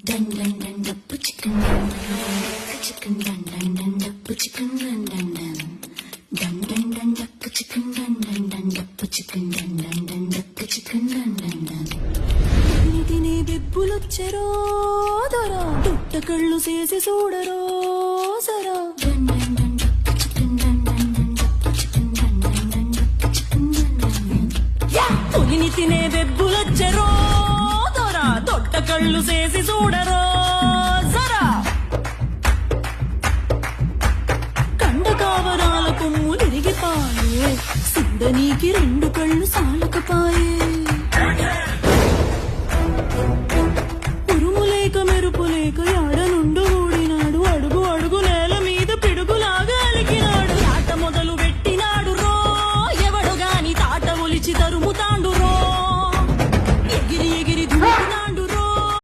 Dun dun dun dappu chicken dun dun dun dappu chicken dun dun dun dappu chicken dun dun dappu chicken dun dun dappu chicken dun dun. తినే బెబ్బులొచ్చెరో దొరా దుట్ట కళ్ళు చేసి చూడరో సరా Dun dun dun dappu chicken dun dappu chicken dun dappu chicken dun. పులిని తినే బెబ్బులొచ్చెరో దొరా దొట్ట కళ్ళు చేసి చూడరో సరా కండ కావరాల కొమ్ములిరిగిపాయే సిద్ధనీకి రెండు కళ్ళు సాలకపాయే ఉరుములేక మెరుపులేక